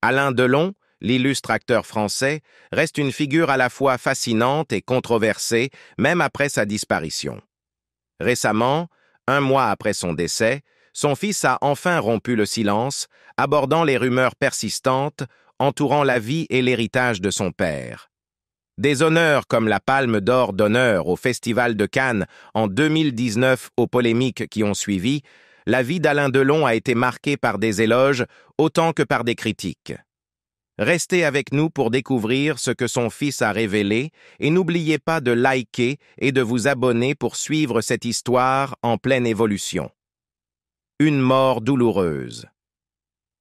Alain Delon, l'illustre acteur français, reste une figure à la fois fascinante et controversée, même après sa disparition. Récemment, un mois après son décès, son fils a enfin rompu le silence, abordant les rumeurs persistantes entourant la vie et l'héritage de son père. Des honneurs comme la Palme d'Or d'honneur au Festival de Cannes en 2019 aux polémiques qui ont suivi, la vie d'Alain Delon a été marquée par des éloges autant que par des critiques. Restez avec nous pour découvrir ce que son fils a révélé et n'oubliez pas de liker et de vous abonner pour suivre cette histoire en pleine évolution. Une mort douloureuse.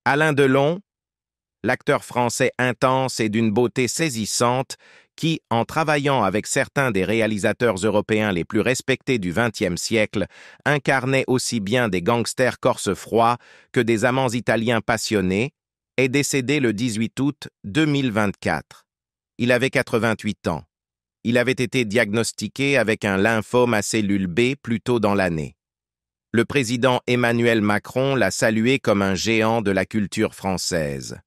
Alain Delon, l'acteur français intense et d'une beauté saisissante qui, en travaillant avec certains des réalisateurs européens les plus respectés du XXe siècle, incarnait aussi bien des gangsters corse froids que des amants italiens passionnés, est décédé le 18 août 2024. Il avait 88 ans. Il avait été diagnostiqué avec un lymphome à cellule B plus tôt dans l'année. Le président Emmanuel Macron l'a salué comme un géant de la culture française.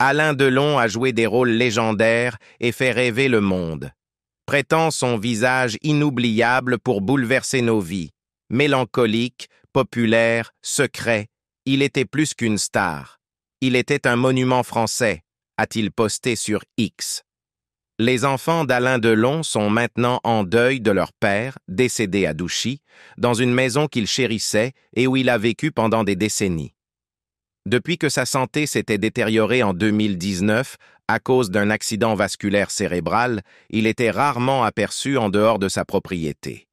Alain Delon a joué des rôles légendaires et fait rêver le monde, prêtant son visage inoubliable pour bouleverser nos vies. Mélancolique, populaire, secret, il était plus qu'une star. Il était un monument français, a-t-il posté sur X. Les enfants d'Alain Delon sont maintenant en deuil de leur père, décédé à Douchy, dans une maison qu'il chérissait et où il a vécu pendant des décennies. Depuis que sa santé s'était détériorée en 2019 à cause d'un accident vasculaire cérébral, il était rarement aperçu en dehors de sa propriété.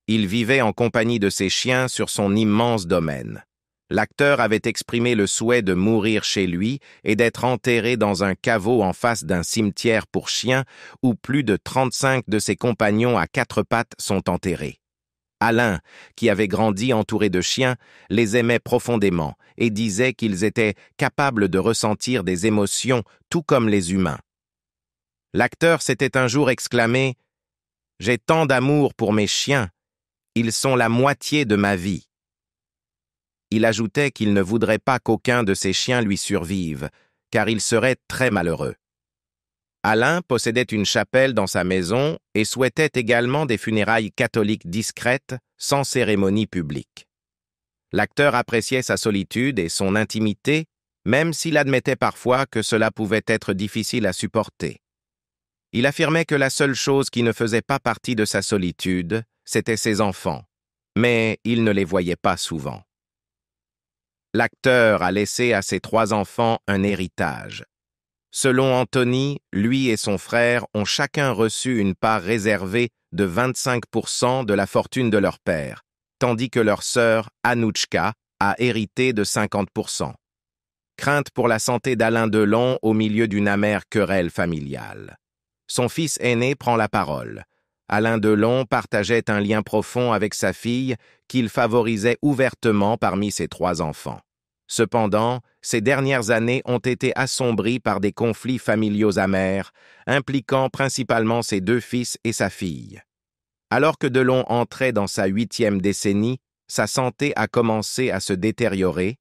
Il vivait en compagnie de ses chiens sur son immense domaine. L'acteur avait exprimé le souhait de mourir chez lui et d'être enterré dans un caveau en face d'un cimetière pour chiens où plus de 35 de ses compagnons à quatre pattes sont enterrés. Alain, qui avait grandi entouré de chiens, les aimait profondément et disait qu'ils étaient capables de ressentir des émotions tout comme les humains. L'acteur s'était un jour exclamé « J'ai tant d'amour pour mes chiens, ils sont la moitié de ma vie ». Il ajoutait qu'il ne voudrait pas qu'aucun de ses chiens lui survive, car il serait très malheureux. Alain possédait une chapelle dans sa maison et souhaitait également des funérailles catholiques discrètes, sans cérémonie publique. L'acteur appréciait sa solitude et son intimité, même s'il admettait parfois que cela pouvait être difficile à supporter. Il affirmait que la seule chose qui ne faisait pas partie de sa solitude, c'était ses enfants, mais il ne les voyait pas souvent. L'acteur a laissé à ses 3 enfants un héritage. Selon Anthony, lui et son frère ont chacun reçu une part réservée de 25% de la fortune de leur père, tandis que leur sœur, Anouchka, a hérité de 50%. Crainte pour la santé d'Alain Delon au milieu d'une amère querelle familiale. Son fils aîné prend la parole. Alain Delon partageait un lien profond avec sa fille qu'il favorisait ouvertement parmi ses 3 enfants. Cependant, ces dernières années ont été assombries par des conflits familiaux amers, impliquant principalement ses 2 fils et sa fille. Alors que Delon entrait dans sa 8e décennie, sa santé a commencé à se détériorer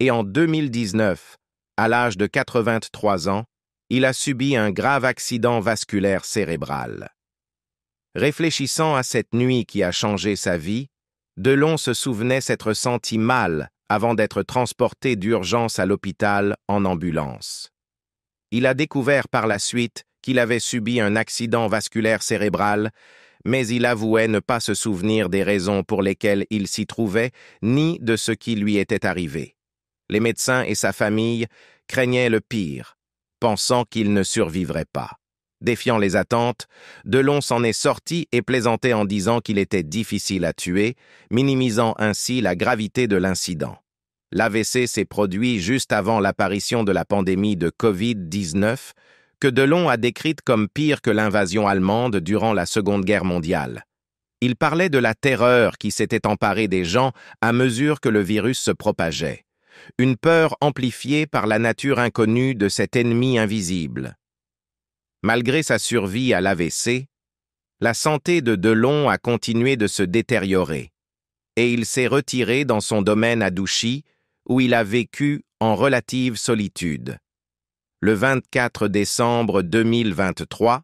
et en 2019, à l'âge de 83 ans, il a subi un grave accident vasculaire cérébral. Réfléchissant à cette nuit qui a changé sa vie, Delon se souvenait s'être senti mal avant d'être transporté d'urgence à l'hôpital en ambulance. Il a découvert par la suite qu'il avait subi un accident vasculaire cérébral, mais il avouait ne pas se souvenir des raisons pour lesquelles il s'y trouvait, ni de ce qui lui était arrivé. Les médecins et sa famille craignaient le pire, pensant qu'il ne survivrait pas. Défiant les attentes, Delon s'en est sorti et plaisantait en disant qu'il était difficile à tuer, minimisant ainsi la gravité de l'incident. L'AVC s'est produit juste avant l'apparition de la pandémie de Covid-19, que Delon a décrite comme pire que l'invasion allemande durant la Seconde Guerre mondiale. Il parlait de la terreur qui s'était emparée des gens à mesure que le virus se propageait. Une peur amplifiée par la nature inconnue de cet ennemi invisible. Malgré sa survie à l'AVC, la santé de Delon a continué de se détériorer et il s'est retiré dans son domaine à Douchy où il a vécu en relative solitude. Le 24 décembre 2023,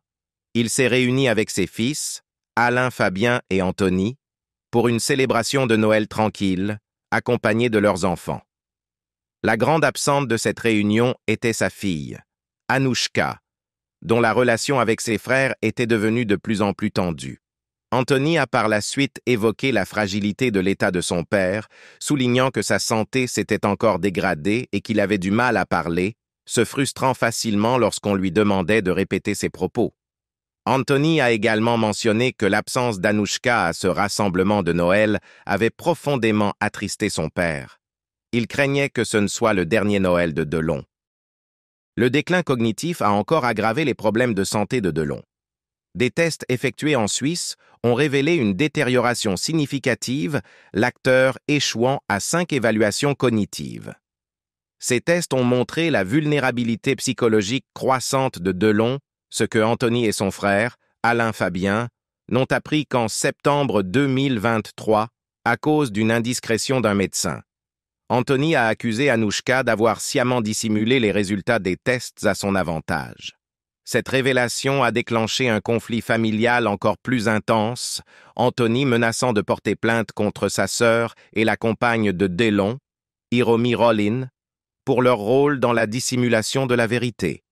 il s'est réuni avec ses fils, Alain, Fabien et Anthony, pour une célébration de Noël tranquille, accompagnés de leurs enfants. La grande absente de cette réunion était sa fille, Anouchka, dont la relation avec ses frères était devenue de plus en plus tendue. Anthony a par la suite évoqué la fragilité de l'état de son père, soulignant que sa santé s'était encore dégradée et qu'il avait du mal à parler, se frustrant facilement lorsqu'on lui demandait de répéter ses propos. Anthony a également mentionné que l'absence d'Anouchka à ce rassemblement de Noël avait profondément attristé son père. Il craignait que ce ne soit le dernier Noël de Delon. Le déclin cognitif a encore aggravé les problèmes de santé de Delon. Des tests effectués en Suisse ont révélé une détérioration significative, l'acteur échouant à 5 évaluations cognitives. Ces tests ont montré la vulnérabilité psychologique croissante de Delon, ce que Anthony et son frère, Alain Fabien, n'ont appris qu'en septembre 2023 à cause d'une indiscrétion d'un médecin. Anthony a accusé Anouchka d'avoir sciemment dissimulé les résultats des tests à son avantage. Cette révélation a déclenché un conflit familial encore plus intense, Anthony menaçant de porter plainte contre sa sœur et la compagne de Delon, Hiromi Rollin, pour leur rôle dans la dissimulation de la vérité.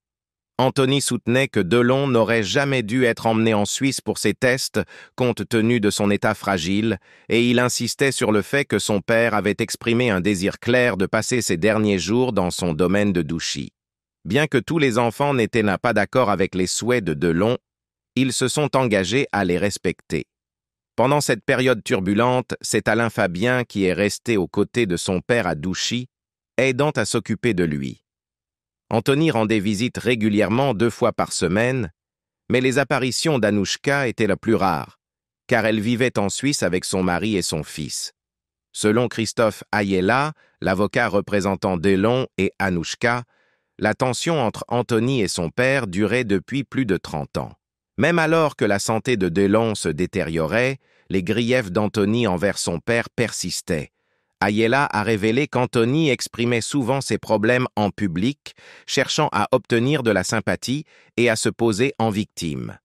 Anthony soutenait que Delon n'aurait jamais dû être emmené en Suisse pour ses tests, compte tenu de son état fragile, et il insistait sur le fait que son père avait exprimé un désir clair de passer ses derniers jours dans son domaine de Douchy. Bien que tous les enfants n'étaient pas d'accord avec les souhaits de Delon, ils se sont engagés à les respecter. Pendant cette période turbulente, c'est Alain Fabien qui est resté aux côtés de son père à Douchy, aidant à s'occuper de lui. Anthony rendait visite régulièrement 2 fois par semaine, mais les apparitions d'Anouchka étaient les plus rares, car elle vivait en Suisse avec son mari et son fils. Selon Christophe Ayella, l'avocat représentant Delon et Anouchka, la tension entre Anthony et son père durait depuis plus de 30 ans. Même alors que la santé de Delon se détériorait, les griefs d'Anthony envers son père persistaient. Ayella a révélé qu'Anthony exprimait souvent ses problèmes en public, cherchant à obtenir de la sympathie et à se poser en victime.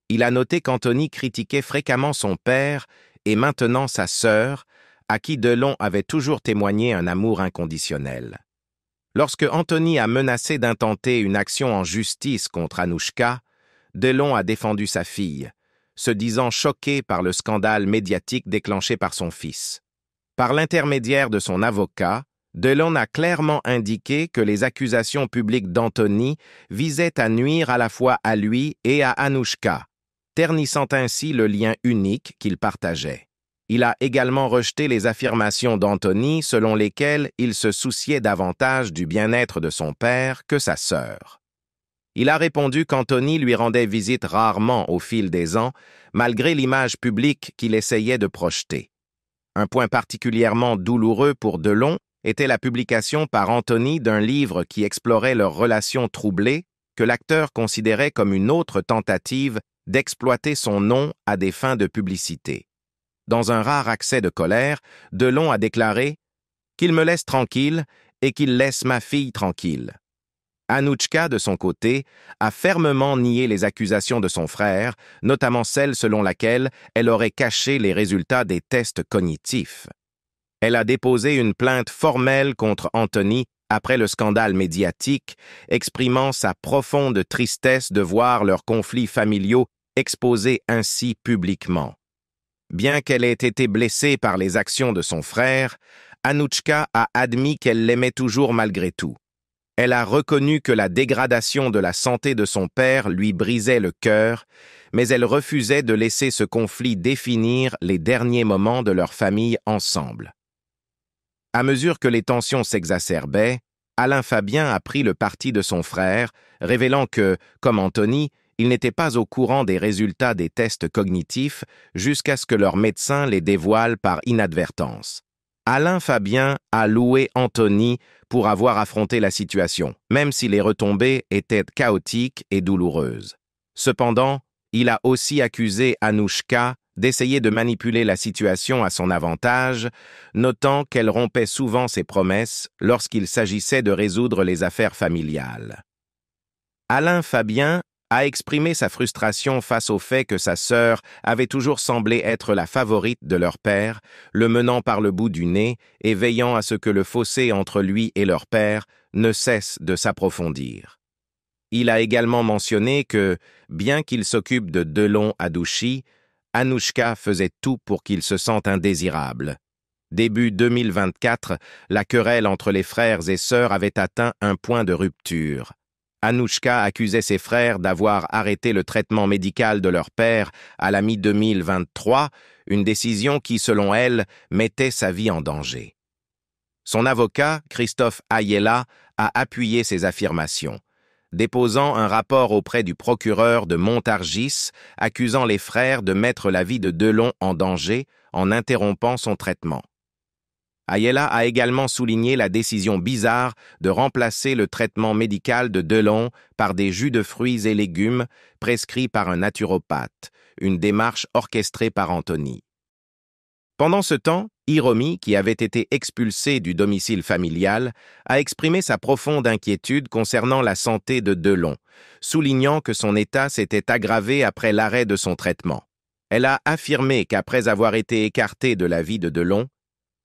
Il a noté qu'Anthony critiquait fréquemment son père et maintenant sa sœur, à qui Delon avait toujours témoigné un amour inconditionnel. Lorsque Anthony a menacé d'intenter une action en justice contre Anouchka, Delon a défendu sa fille, se disant choqué par le scandale médiatique déclenché par son fils. Par l'intermédiaire de son avocat, Delon a clairement indiqué que les accusations publiques d'Anthony visaient à nuire à la fois à lui et à Anouchka, ternissant ainsi le lien unique qu'ils partageaient. Il a également rejeté les affirmations d'Anthony selon lesquelles il se souciait davantage du bien-être de son père que sa sœur. Il a répondu qu'Anthony lui rendait visite rarement au fil des ans, malgré l'image publique qu'il essayait de projeter. Un point particulièrement douloureux pour Delon était la publication par Anthony d'un livre qui explorait leurs relations troublées, que l'acteur considérait comme une autre tentative d'exploiter son nom à des fins de publicité. Dans un rare accès de colère, Delon a déclaré « qu'il me laisse tranquille et qu'il laisse ma fille tranquille ». Anouchka, de son côté, a fermement nié les accusations de son frère, notamment celle selon laquelle elle aurait caché les résultats des tests cognitifs. Elle a déposé une plainte formelle contre Anthony après le scandale médiatique, exprimant sa profonde tristesse de voir leurs conflits familiaux exposés ainsi publiquement. Bien qu'elle ait été blessée par les actions de son frère, Anouchka a admis qu'elle l'aimait toujours malgré tout. Elle a reconnu que la dégradation de la santé de son père lui brisait le cœur, mais elle refusait de laisser ce conflit définir les derniers moments de leur famille ensemble. À mesure que les tensions s'exacerbaient, Alain Fabien a pris le parti de son frère, révélant que, comme Anthony, il n'était pas au courant des résultats des tests cognitifs jusqu'à ce que leur médecin les dévoile par inadvertance. Alain Fabien a loué Anthony pour avoir affronté la situation, même si les retombées étaient chaotiques et douloureuses. Cependant, il a aussi accusé Anouchka d'essayer de manipuler la situation à son avantage, notant qu'elle rompait souvent ses promesses lorsqu'il s'agissait de résoudre les affaires familiales. Alain Fabien a exprimé sa frustration face au fait que sa sœur avait toujours semblé être la favorite de leur père, le menant par le bout du nez et veillant à ce que le fossé entre lui et leur père ne cesse de s'approfondir. Il a également mentionné que, bien qu'il s'occupe de Delon à Douchy, Anouchka faisait tout pour qu'il se sente indésirable. Début 2024, la querelle entre les frères et sœurs avait atteint un point de rupture. Anouchka accusait ses frères d'avoir arrêté le traitement médical de leur père à la mi-2023, une décision qui, selon elle, mettait sa vie en danger. Son avocat, Christophe Ayala, a appuyé ces affirmations, déposant un rapport auprès du procureur de Montargis, accusant les frères de mettre la vie de Delon en danger en interrompant son traitement. Ayala a également souligné la décision bizarre de remplacer le traitement médical de Delon par des jus de fruits et légumes prescrits par un naturopathe, une démarche orchestrée par Anthony. Pendant ce temps, Hiromi, qui avait été expulsé du domicile familial, a exprimé sa profonde inquiétude concernant la santé de Delon, soulignant que son état s'était aggravé après l'arrêt de son traitement. Elle a affirmé qu'après avoir été écartée de la vie de Delon,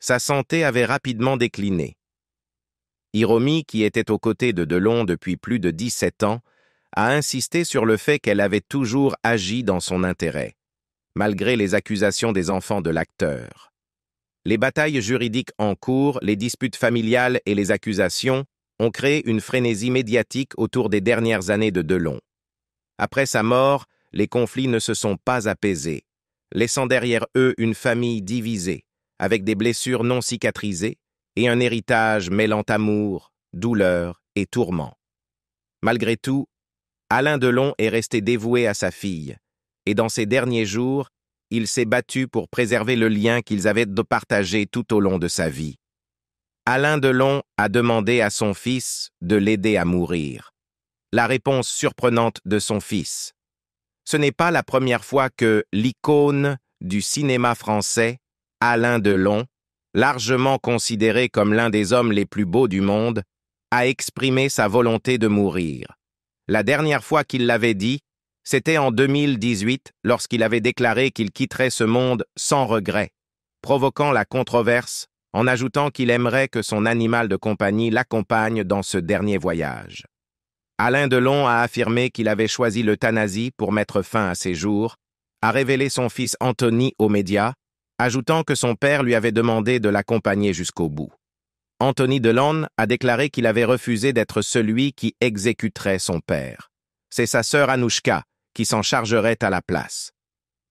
sa santé avait rapidement décliné. Hiromi, qui était aux côtés de Delon depuis plus de 17 ans, a insisté sur le fait qu'elle avait toujours agi dans son intérêt, malgré les accusations des enfants de l'acteur. Les batailles juridiques en cours, les disputes familiales et les accusations ont créé une frénésie médiatique autour des dernières années de Delon. Après sa mort, les conflits ne se sont pas apaisés, laissant derrière eux une famille divisée, avec des blessures non cicatrisées et un héritage mêlant amour, douleur et tourment. Malgré tout, Alain Delon est resté dévoué à sa fille, et dans ses derniers jours, il s'est battu pour préserver le lien qu'ils avaient partagé tout au long de sa vie. Alain Delon a demandé à son fils de l'aider à mourir. La réponse surprenante de son fils. Ce n'est pas la première fois que l'icône du cinéma français, Alain Delon, largement considéré comme l'un des hommes les plus beaux du monde, a exprimé sa volonté de mourir. La dernière fois qu'il l'avait dit, c'était en 2018, lorsqu'il avait déclaré qu'il quitterait ce monde sans regret, provoquant la controverse en ajoutant qu'il aimerait que son animal de compagnie l'accompagne dans ce dernier voyage. Alain Delon a affirmé qu'il avait choisi l'euthanasie pour mettre fin à ses jours, a révélé son fils Anthony aux médias, ajoutant que son père lui avait demandé de l'accompagner jusqu'au bout. Anthony Delon a déclaré qu'il avait refusé d'être celui qui exécuterait son père. C'est sa sœur Anouchka qui s'en chargerait à la place.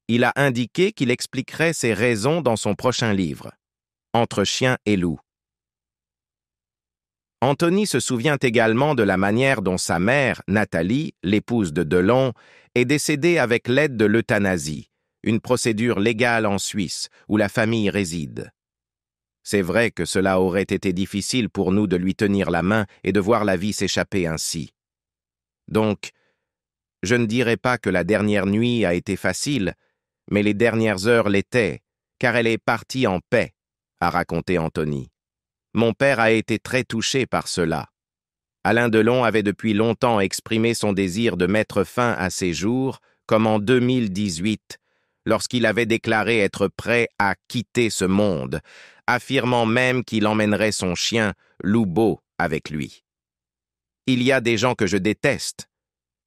Il a indiqué qu'il expliquerait ses raisons dans son prochain livre, Entre chien et loup. Anthony se souvient également de la manière dont sa mère, Nathalie, l'épouse de Delon, est décédée avec l'aide de l'euthanasie, une procédure légale en Suisse, où la famille réside. C'est vrai que cela aurait été difficile pour nous de lui tenir la main et de voir la vie s'échapper ainsi. Donc, je ne dirais pas que la dernière nuit a été facile, mais les dernières heures l'étaient, car elle est partie en paix, a raconté Anthony. Mon père a été très touché par cela. Alain Delon avait depuis longtemps exprimé son désir de mettre fin à ses jours, comme en 2018, lorsqu'il avait déclaré être prêt à quitter ce monde, affirmant même qu'il emmènerait son chien, Loubo, avec lui. Il y a des gens que je déteste.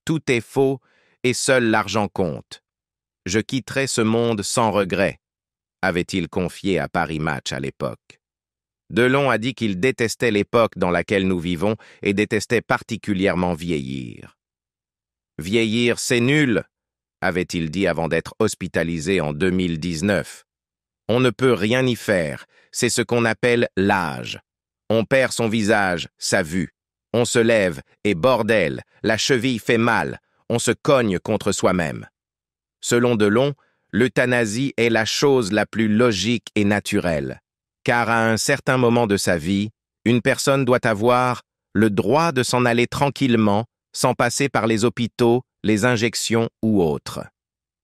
Tout est faux et seul l'argent compte. Je quitterai ce monde sans regret, avait-il confié à Paris Match à l'époque. Delon a dit qu'il détestait l'époque dans laquelle nous vivons et détestait particulièrement vieillir. Vieillir, c'est nul, avait-il dit avant d'être hospitalisé en 2019. On ne peut rien y faire, c'est ce qu'on appelle l'âge. On perd son visage, sa vue. On se lève et bordel, la cheville fait mal, on se cogne contre soi-même. Selon Delon, l'euthanasie est la chose la plus logique et naturelle, car à un certain moment de sa vie, une personne doit avoir le droit de s'en aller tranquillement, sans passer par les hôpitaux, les injections ou autres.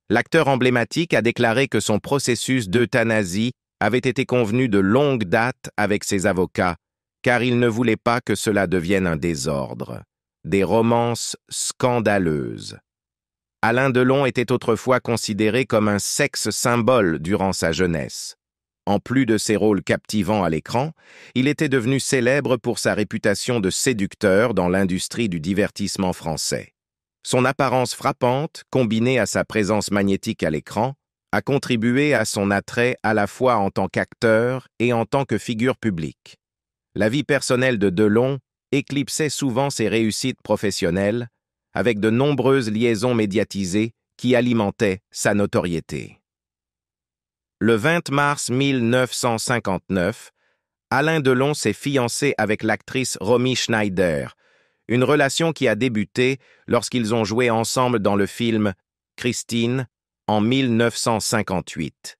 L'acteur emblématique a déclaré que son processus d'euthanasie avait été convenu de longue date avec ses avocats, car il ne voulait pas que cela devienne un désordre. des romances scandaleuses. Alain Delon était autrefois considéré comme un sexe symbole durant sa jeunesse. En plus de ses rôles captivants à l'écran, il était devenu célèbre pour sa réputation de séducteur dans l'industrie du divertissement français. Son apparence frappante, combinée à sa présence magnétique à l'écran, a contribué à son attrait à la fois en tant qu'acteur et en tant que figure publique. La vie personnelle de Delon éclipsait souvent ses réussites professionnelles, avec de nombreuses liaisons médiatisées qui alimentaient sa notoriété. Le 20 mars 1959, Alain Delon s'est fiancé avec l'actrice Romy Schneider, une relation qui a débuté lorsqu'ils ont joué ensemble dans le film Christine en 1958.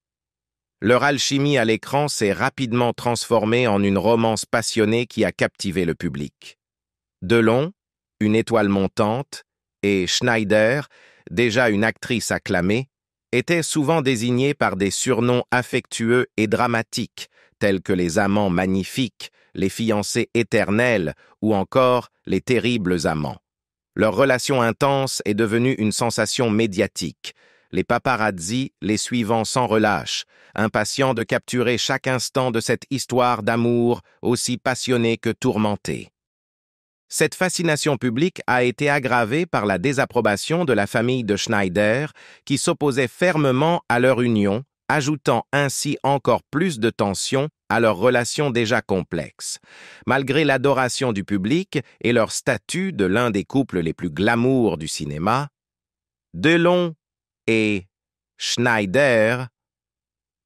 Leur alchimie à l'écran s'est rapidement transformée en une romance passionnée qui a captivé le public. Delon, une étoile montante, et Schneider, déjà une actrice acclamée, étaient souvent désignés par des surnoms affectueux et dramatiques, tels que les amants magnifiques, les fiancés éternels ou encore les terribles amants. Leur relation intense est devenue une sensation médiatique, les paparazzi les suivant sans relâche, impatients de capturer chaque instant de cette histoire d'amour aussi passionnée que tourmentée. Cette fascination publique a été aggravée par la désapprobation de la famille de Schneider, qui s'opposait fermement à leur union, ajoutant ainsi encore plus de tension à leur relation déjà complexe. Malgré l'adoration du public et leur statut de l'un des couples les plus glamour du cinéma, Delon et Schneider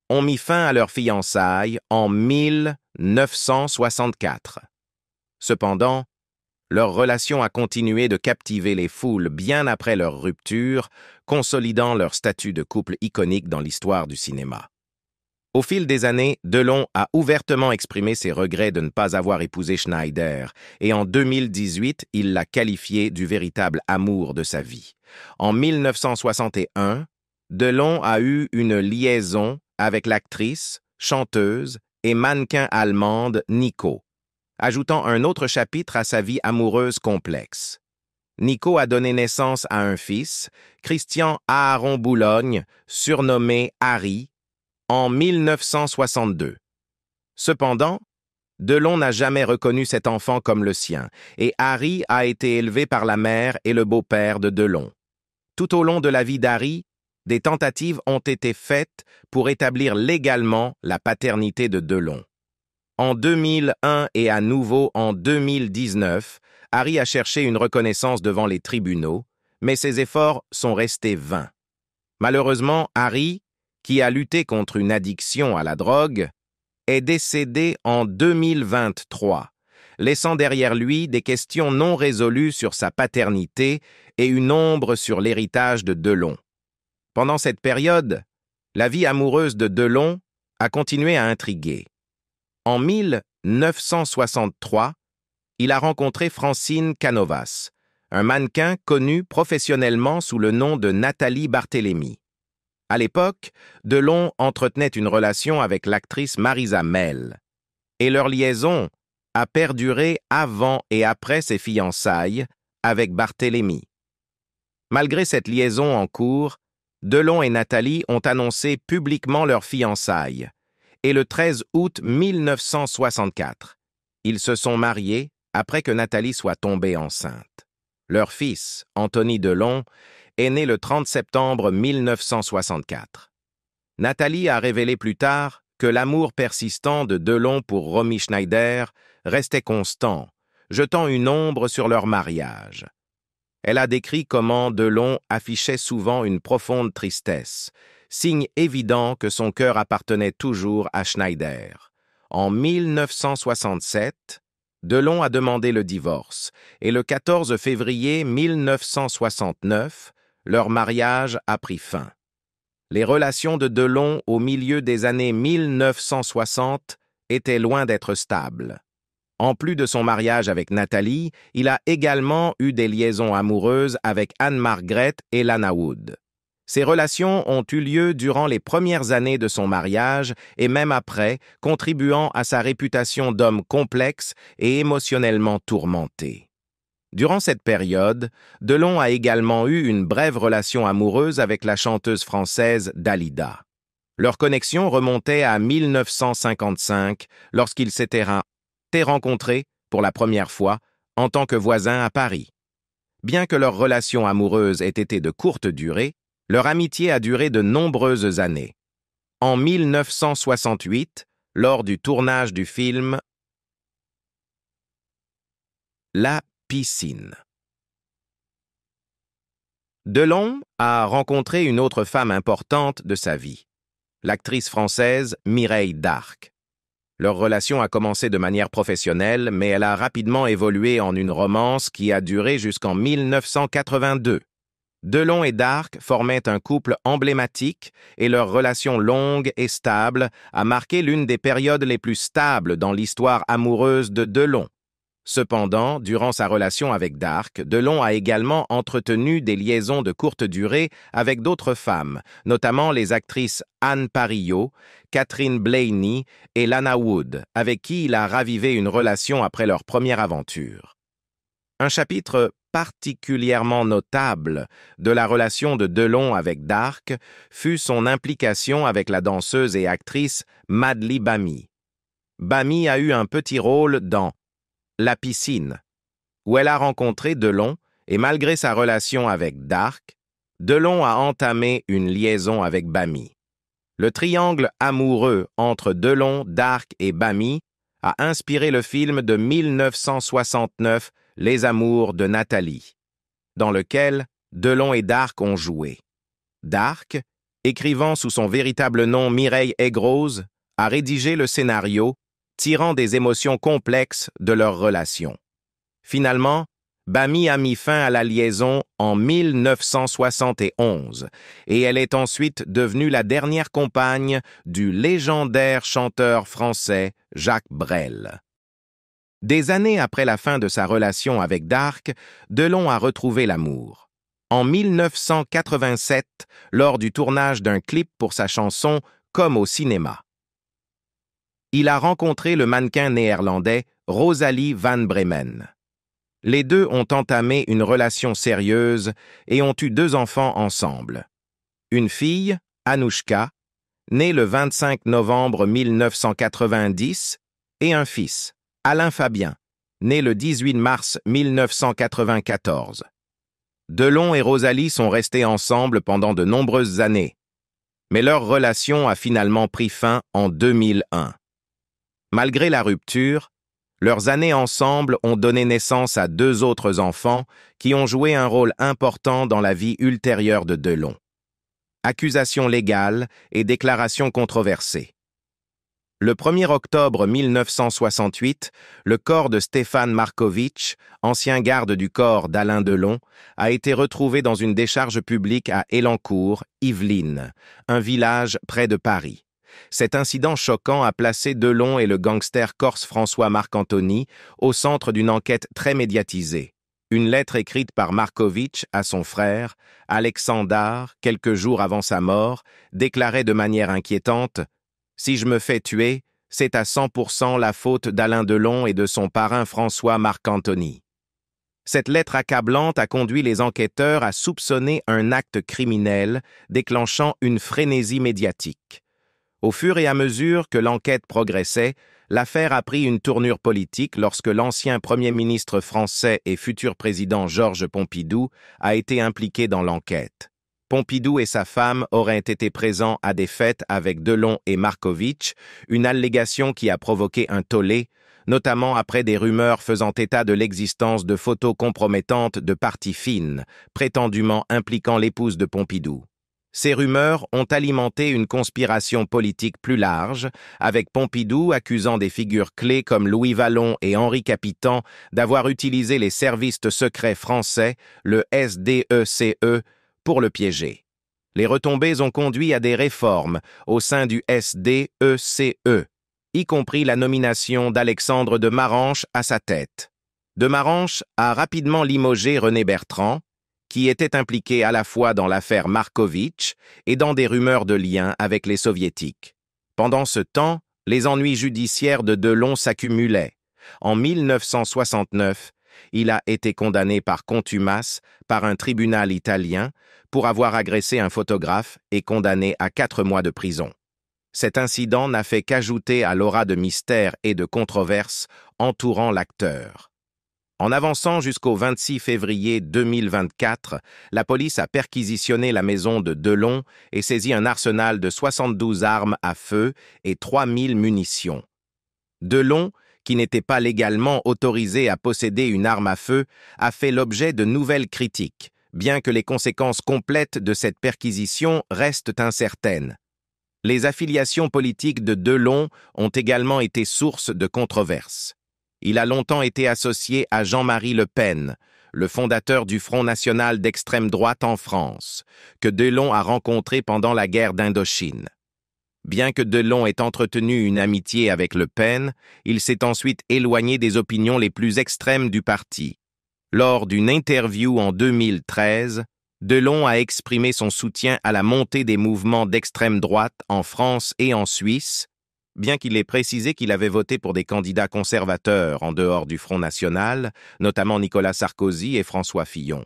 ont mis fin à leur fiançailles en 1964. Cependant, leur relation a continué de captiver les foules bien après leur rupture, consolidant leur statut de couple iconique dans l'histoire du cinéma. Au fil des années, Delon a ouvertement exprimé ses regrets de ne pas avoir épousé Schneider, et en 2018, il l'a qualifiée du véritable amour de sa vie. En 1961, Delon a eu une liaison avec l'actrice, chanteuse et mannequin allemande Nico, ajoutant un autre chapitre à sa vie amoureuse complexe. Nico a donné naissance à un fils, Christian Aaron Boulogne, surnommé Harry, en 1962. Cependant, Delon n'a jamais reconnu cet enfant comme le sien, et Harry a été élevé par la mère et le beau-père de Delon. Tout au long de la vie d'Harry, des tentatives ont été faites pour établir légalement la paternité de Delon. En 2001 et à nouveau en 2019, Harry a cherché une reconnaissance devant les tribunaux, mais ses efforts sont restés vains. Malheureusement, Harry, qui a lutté contre une addiction à la drogue, est décédé en 2023, laissant derrière lui des questions non résolues sur sa paternité et une ombre sur l'héritage de Delon. Pendant cette période, la vie amoureuse de Delon a continué à intriguer. En 1963, il a rencontré Francine Canovas, un mannequin connu professionnellement sous le nom de Nathalie Barthélémy. À l'époque, Delon entretenait une relation avec l'actrice Marisa Mell, et leur liaison a perduré avant et après ses fiançailles avec Barthélémy. Malgré cette liaison en cours, Delon et Nathalie ont annoncé publiquement leurs fiançailles, et le 13 août 1964, ils se sont mariés après que Nathalie soit tombée enceinte. Leur fils, Anthony Delon, est né le 30 septembre 1964. Nathalie a révélé plus tard que l'amour persistant de Delon pour Romy Schneider restait constant, jetant une ombre sur leur mariage. Elle a décrit comment Delon affichait souvent une profonde tristesse, signe évident que son cœur appartenait toujours à Schneider. En 1967, Delon a demandé le divorce, et le 14 février 1969, leur mariage a pris fin. Les relations de Delon au milieu des années 1960 étaient loin d'être stables. En plus de son mariage avec Nathalie, il a également eu des liaisons amoureuses avec Anne-Margrethe et Lana Wood. Ces relations ont eu lieu durant les premières années de son mariage et même après, contribuant à sa réputation d'homme complexe et émotionnellement tourmenté. Durant cette période, Delon a également eu une brève relation amoureuse avec la chanteuse française Dalida. Leur connexion remontait à 1955, lorsqu'ils s'étaient rencontrés pour la première fois en tant que voisins à Paris. Bien que leur relation amoureuse ait été de courte durée, leur amitié a duré de nombreuses années. En 1968, lors du tournage du film La piscine, Delon a rencontré une autre femme importante de sa vie, l'actrice française Mireille Darc. Leur relation a commencé de manière professionnelle, mais elle a rapidement évolué en une romance qui a duré jusqu'en 1982. Delon et Darc formaient un couple emblématique et leur relation longue et stable a marqué l'une des périodes les plus stables dans l'histoire amoureuse de Delon. Cependant, durant sa relation avec Darc, Delon a également entretenu des liaisons de courte durée avec d'autres femmes, notamment les actrices Anne Parillot, Catherine Blaney et Lana Wood, avec qui il a ravivé une relation après leur première aventure. Un chapitre particulièrement notable de la relation de Delon avec Darc fut son implication avec la danseuse et actrice Madly Bami. Bami a eu un petit rôle dans La piscine, où elle a rencontré Delon, et malgré sa relation avec Darc, Delon a entamé une liaison avec Bami. Le triangle amoureux entre Delon, Darc et Bami a inspiré le film de 1969 Les Amours de Nathalie, dans lequel Delon et Darc ont joué. Darc, écrivant sous son véritable nom Mireille Aigrose, a rédigé le scénario, tirant des émotions complexes de leur relation. Finalement, Bami a mis fin à la liaison en 1971 et elle est ensuite devenue la dernière compagne du légendaire chanteur français Jacques Brel. Des années après la fin de sa relation avec Darc, Delon a retrouvé l'amour. En 1987, lors du tournage d'un clip pour sa chanson « Comme au cinéma », il a rencontré le mannequin néerlandais Rosalie van Bremen. Les deux ont entamé une relation sérieuse et ont eu 2 enfants ensemble. Une fille, Anouchka, née le 25 novembre 1990, et un fils, Alain Fabien, né le 18 mars 1994. Delon et Rosalie sont restés ensemble pendant de nombreuses années, mais leur relation a finalement pris fin en 2001. Malgré la rupture, leurs années ensemble ont donné naissance à 2 autres enfants qui ont joué un rôle important dans la vie ultérieure de Delon. Accusations légales et déclarations controversées. Le 1er octobre 1968, le corps de Stéphane Markovitch, ancien garde du corps d'Alain Delon, a été retrouvé dans une décharge publique à Élancourt, Yvelines, un village près de Paris. Cet incident choquant a placé Delon et le gangster corse François Marcantoni au centre d'une enquête très médiatisée. Une lettre écrite par Markovitch à son frère, Alexandar, quelques jours avant sa mort, déclarait de manière inquiétante « Si je me fais tuer, c'est à 100% la faute d'Alain Delon et de son parrain François Marcantoni. » Cette lettre accablante a conduit les enquêteurs à soupçonner un acte criminel, déclenchant une frénésie médiatique. Au fur et à mesure que l'enquête progressait, l'affaire a pris une tournure politique lorsque l'ancien Premier ministre français et futur président Georges Pompidou a été impliqué dans l'enquête. Pompidou et sa femme auraient été présents à des fêtes avec Delon et Markovitch, une allégation qui a provoqué un tollé, notamment après des rumeurs faisant état de l'existence de photos compromettantes de parties fines, prétendument impliquant l'épouse de Pompidou. Ces rumeurs ont alimenté une conspiration politique plus large, avec Pompidou accusant des figures clés comme Louis Vallon et Henri Capitan d'avoir utilisé les services secrets français, le SDECE, pour le piéger. Les retombées ont conduit à des réformes au sein du SDECE, y compris la nomination d'Alexandre de Maranche à sa tête. De Maranche a rapidement limogé René Bertrand, qui était impliqué à la fois dans l'affaire Markovitch et dans des rumeurs de liens avec les soviétiques. Pendant ce temps, les ennuis judiciaires de Delon s'accumulaient. En 1969, il a été condamné par contumace par un tribunal italien pour avoir agressé un photographe et condamné à 4 mois de prison. Cet incident n'a fait qu'ajouter à l'aura de mystère et de controverse entourant l'acteur. En avançant jusqu'au 26 février 2024, la police a perquisitionné la maison de Delon et saisi un arsenal de 72 armes à feu et 3000 munitions. Delon, qui n'était pas légalement autorisé à posséder une arme à feu, a fait l'objet de nouvelles critiques, bien que les conséquences complètes de cette perquisition restent incertaines. Les affiliations politiques de Delon ont également été source de controverses. Il a longtemps été associé à Jean-Marie Le Pen, le fondateur du Front national d'extrême droite en France, que Delon a rencontré pendant la guerre d'Indochine. Bien que Delon ait entretenu une amitié avec Le Pen, il s'est ensuite éloigné des opinions les plus extrêmes du parti. Lors d'une interview en 2013, Delon a exprimé son soutien à la montée des mouvements d'extrême droite en France et en Suisse, bien qu'il ait précisé qu'il avait voté pour des candidats conservateurs en dehors du Front national, notamment Nicolas Sarkozy et François Fillon.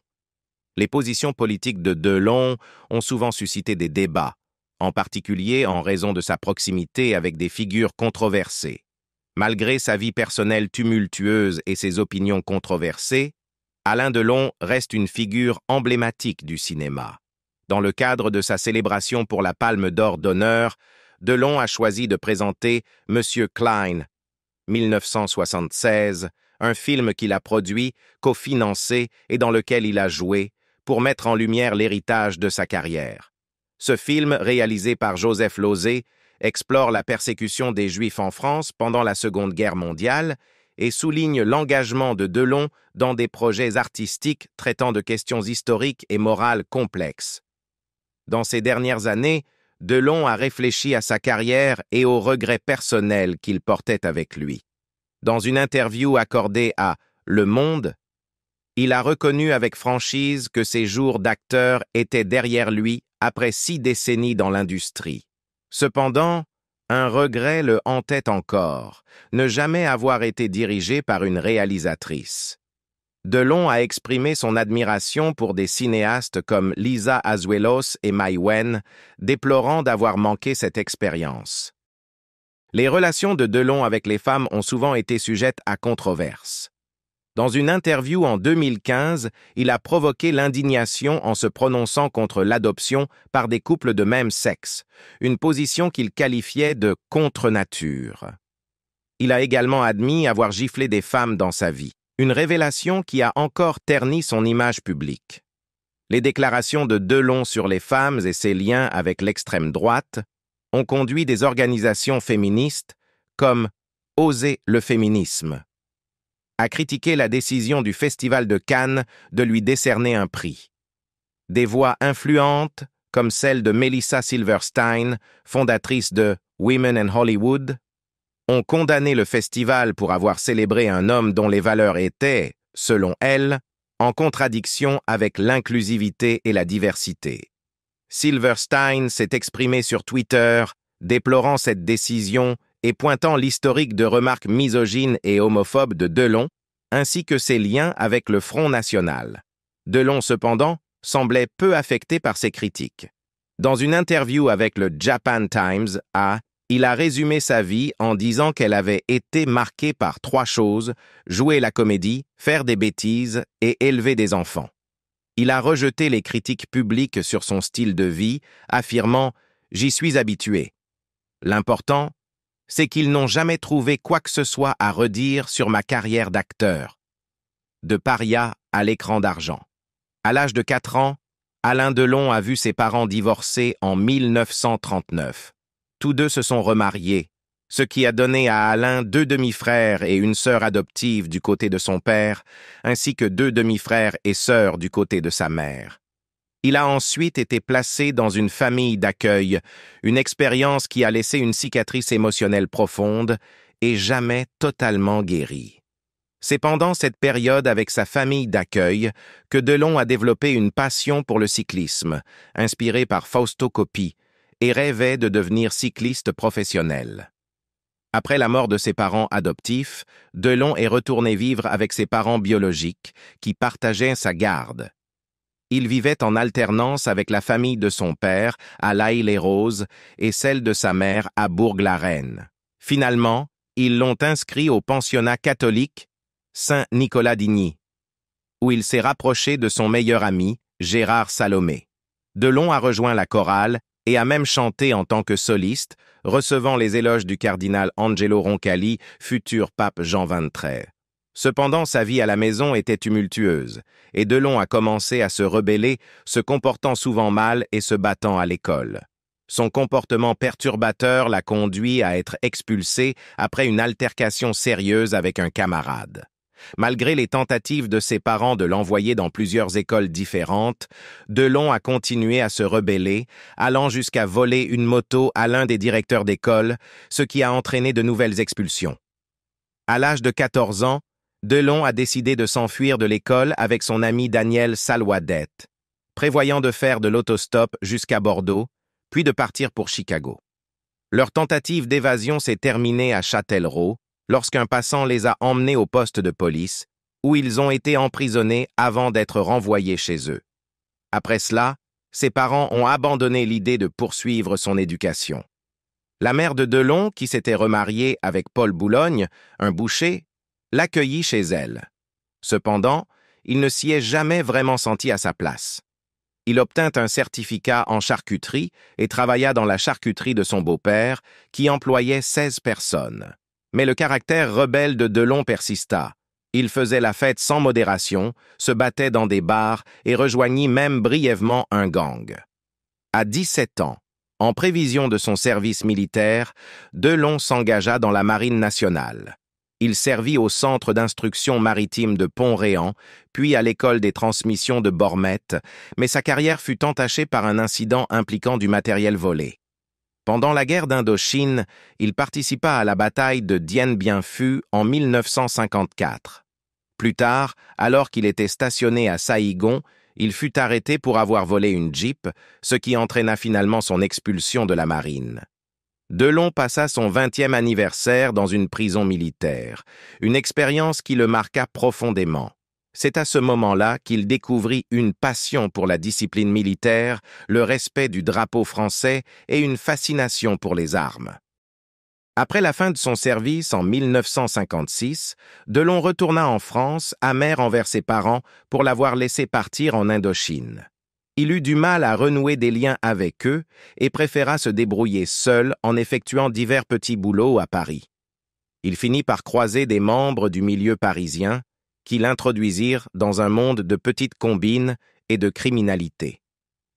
Les positions politiques de Delon ont souvent suscité des débats, en particulier en raison de sa proximité avec des figures controversées. Malgré sa vie personnelle tumultueuse et ses opinions controversées, Alain Delon reste une figure emblématique du cinéma. Dans le cadre de sa célébration pour la Palme d'Or d'honneur, Delon a choisi de présenter Monsieur Klein, 1976, un film qu'il a produit, cofinancé et dans lequel il a joué, pour mettre en lumière l'héritage de sa carrière. Ce film, réalisé par Joseph Losey, explore la persécution des Juifs en France pendant la Seconde Guerre mondiale et souligne l'engagement de Delon dans des projets artistiques traitant de questions historiques et morales complexes. Dans ces dernières années, Delon a réfléchi à sa carrière et aux regrets personnels qu'il portait avec lui. Dans une interview accordée à Le Monde, il a reconnu avec franchise que ses jours d'acteur étaient derrière lui après 6 décennies dans l'industrie. Cependant, un regret le hantait encore, ne jamais avoir été dirigé par une réalisatrice. Delon a exprimé son admiration pour des cinéastes comme Lisa Azuelos et Mai Wen, déplorant d'avoir manqué cette expérience. Les relations de Delon avec les femmes ont souvent été sujettes à controverse. Dans une interview en 2015, il a provoqué l'indignation en se prononçant contre l'adoption par des couples de même sexe, une position qu'il qualifiait de contre-nature. Il a également admis avoir giflé des femmes dans sa vie, une révélation qui a encore terni son image publique. Les déclarations de Delon sur les femmes et ses liens avec l'extrême droite ont conduit des organisations féministes comme Oser le féminisme à critiquer la décision du Festival de Cannes de lui décerner un prix. Des voix influentes, comme celle de Melissa Silverstein, fondatrice de Women in Hollywood, ont condamné le festival pour avoir célébré un homme dont les valeurs étaient, selon elle, en contradiction avec l'inclusivité et la diversité. Silverstein s'est exprimée sur Twitter, déplorant cette décision et pointant l'historique de remarques misogynes et homophobes de Delon, ainsi que ses liens avec le Front national. Delon, cependant, semblait peu affecté par ces critiques. Dans une interview avec le Japan Times, il a résumé sa vie en disant qu'elle avait été marquée par 3 choses: jouer la comédie, faire des bêtises et élever des enfants. Il a rejeté les critiques publiques sur son style de vie, affirmant « J'y suis habitué ». L'important, c'est qu'ils n'ont jamais trouvé quoi que ce soit à redire sur ma carrière d'acteur. De paria à l'écran d'argent. À l'âge de 4 ans, Alain Delon a vu ses parents divorcer en 1939. Tous deux se sont remariés, ce qui a donné à Alain 2 demi-frères et une sœur adoptive du côté de son père, ainsi que 2 demi-frères et sœurs du côté de sa mère. Il a ensuite été placé dans une famille d'accueil, une expérience qui a laissé une cicatrice émotionnelle profonde et jamais totalement guérie. C'est pendant cette période avec sa famille d'accueil que Delon a développé une passion pour le cyclisme, inspiré par Fausto Coppi, et rêvait de devenir cycliste professionnel. Après la mort de ses parents adoptifs, Delon est retourné vivre avec ses parents biologiques, qui partageaient sa garde. Il vivait en alternance avec la famille de son père à l'Haye-les-Roses et celle de sa mère à Bourg-la-Reine. Finalement, ils l'ont inscrit au pensionnat catholique Saint-Nicolas-d'Igny, où il s'est rapproché de son meilleur ami, Gérard Salomé. Delon a rejoint la chorale et a même chanté en tant que soliste, recevant les éloges du cardinal Angelo Roncalli, futur pape Jean XXIII. Cependant, sa vie à la maison était tumultueuse, et Delon a commencé à se rebeller, se comportant souvent mal et se battant à l'école. Son comportement perturbateur l'a conduit à être expulsé après une altercation sérieuse avec un camarade. Malgré les tentatives de ses parents de l'envoyer dans plusieurs écoles différentes, Delon a continué à se rebeller, allant jusqu'à voler une moto à l'un des directeurs d'école, ce qui a entraîné de nouvelles expulsions. À l'âge de 14 ans, Delon a décidé de s'enfuir de l'école avec son ami Daniel Salouadette, prévoyant de faire de l'autostop jusqu'à Bordeaux, puis de partir pour Chicago. Leur tentative d'évasion s'est terminée à Châtellerault, lorsqu'un passant les a emmenés au poste de police, où ils ont été emprisonnés avant d'être renvoyés chez eux. Après cela, ses parents ont abandonné l'idée de poursuivre son éducation. La mère de Delon, qui s'était remariée avec Paul Boulogne, un boucher, l'accueillit chez elle. Cependant, il ne s'y est jamais vraiment senti à sa place. Il obtint un certificat en charcuterie et travailla dans la charcuterie de son beau-père, qui employait 16 personnes. Mais le caractère rebelle de Delon persista. Il faisait la fête sans modération, se battait dans des bars et rejoignit même brièvement un gang. À 17 ans, en prévision de son service militaire, Delon s'engagea dans la Marine nationale. Il servit au centre d'instruction maritime de Pont-Réan, puis à l'école des transmissions de Bormette, mais sa carrière fut entachée par un incident impliquant du matériel volé. Pendant la guerre d'Indochine, il participa à la bataille de Dien Bien Phu en 1954. Plus tard, alors qu'il était stationné à Saïgon, il fut arrêté pour avoir volé une Jeep, ce qui entraîna finalement son expulsion de la marine. Delon passa son 20e anniversaire dans une prison militaire, une expérience qui le marqua profondément. C'est à ce moment-là qu'il découvrit une passion pour la discipline militaire, le respect du drapeau français et une fascination pour les armes. Après la fin de son service en 1956, Delon retourna en France, amer envers ses parents pour l'avoir laissé partir en Indochine. Il eut du mal à renouer des liens avec eux et préféra se débrouiller seul en effectuant divers petits boulots à Paris. Il finit par croiser des membres du milieu parisien qui l'introduisirent dans un monde de petites combines et de criminalité.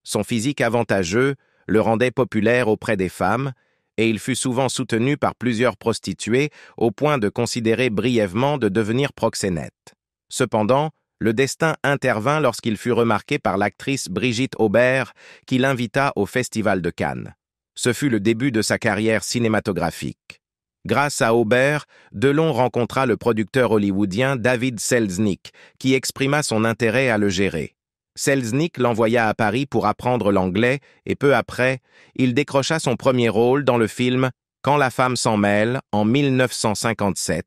Son physique avantageux le rendait populaire auprès des femmes, et il fut souvent soutenu par plusieurs prostituées au point de considérer brièvement de devenir proxénète. Cependant, le destin intervint lorsqu'il fut remarqué par l'actrice Brigitte Aubert, qui l'invita au Festival de Cannes. Ce fut le début de sa carrière cinématographique. Grâce à Aubert, Delon rencontra le producteur hollywoodien David Selznick, qui exprima son intérêt à le gérer. Selznick l'envoya à Paris pour apprendre l'anglais et peu après, il décrocha son premier rôle dans le film « Quand la femme s'en mêle » en 1957,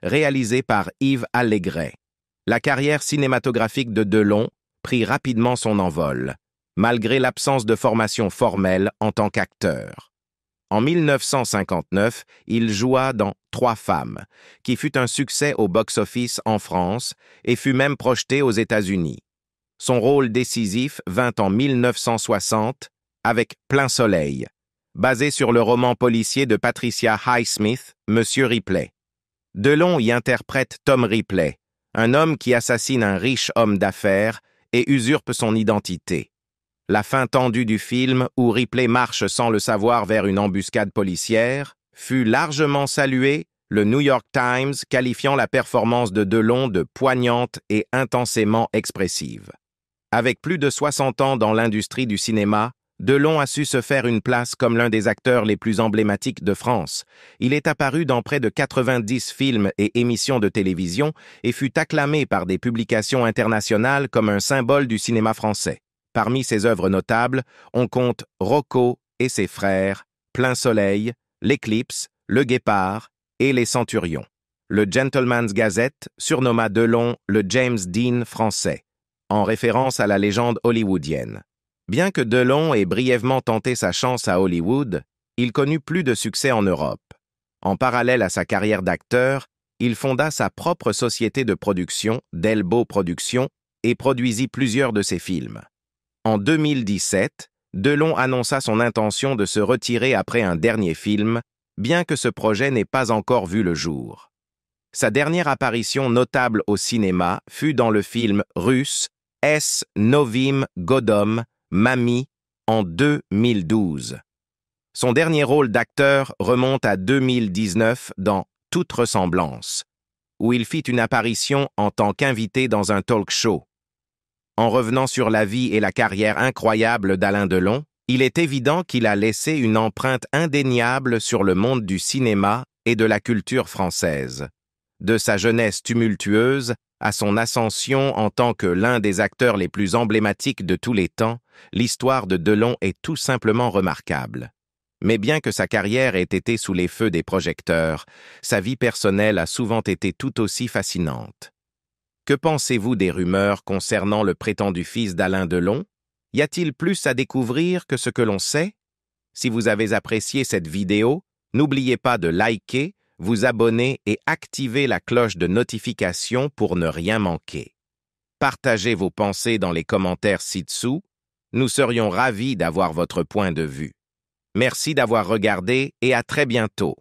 réalisé par Yves Allégret. La carrière cinématographique de Delon prit rapidement son envol, malgré l'absence de formation formelle en tant qu'acteur. En 1959, il joua dans Trois femmes, qui fut un succès au box-office en France et fut même projeté aux États-Unis. Son rôle décisif vint en 1960 avec Plein Soleil, basé sur le roman policier de Patricia Highsmith, Monsieur Ripley. Delon y interprète Tom Ripley, un homme qui assassine un riche homme d'affaires et usurpe son identité. La fin tendue du film, où Ripley marche sans le savoir vers une embuscade policière, fut largement saluée, le New York Times qualifiant la performance de Delon de poignante et intensément expressive. Avec plus de 60 ans dans l'industrie du cinéma, Delon a su se faire une place comme l'un des acteurs les plus emblématiques de France. Il est apparu dans près de 90 films et émissions de télévision et fut acclamé par des publications internationales comme un symbole du cinéma français. Parmi ses œuvres notables, on compte Rocco et ses frères, Plein Soleil, L'Éclipse, Le Guépard et Les Centurions. Le Gentleman's Gazette surnomma Delon le James Dean français, en référence à la légende hollywoodienne. Bien que Delon ait brièvement tenté sa chance à Hollywood, il connut plus de succès en Europe. En parallèle à sa carrière d'acteur, il fonda sa propre société de production, Delbo Productions, et produisit plusieurs de ses films. En 2017, Delon annonça son intention de se retirer après un dernier film, bien que ce projet n'ait pas encore vu le jour. Sa dernière apparition notable au cinéma fut dans le film russe S. Novim Godom, Mamie, en 2012. Son dernier rôle d'acteur remonte à 2019 dans Toute ressemblance, où il fit une apparition en tant qu'invité dans un talk show. En revenant sur la vie et la carrière incroyable d'Alain Delon, il est évident qu'il a laissé une empreinte indéniable sur le monde du cinéma et de la culture française. De sa jeunesse tumultueuse à son ascension en tant que l'un des acteurs les plus emblématiques de tous les temps, l'histoire de Delon est tout simplement remarquable. Mais bien que sa carrière ait été sous les feux des projecteurs, sa vie personnelle a souvent été tout aussi fascinante. Que pensez-vous des rumeurs concernant le prétendu fils d'Alain Delon? Y a-t-il plus à découvrir que ce que l'on sait? Si vous avez apprécié cette vidéo, n'oubliez pas de liker, vous abonner et activer la cloche de notification pour ne rien manquer. Partagez vos pensées dans les commentaires ci-dessous, nous serions ravis d'avoir votre point de vue. Merci d'avoir regardé et à très bientôt.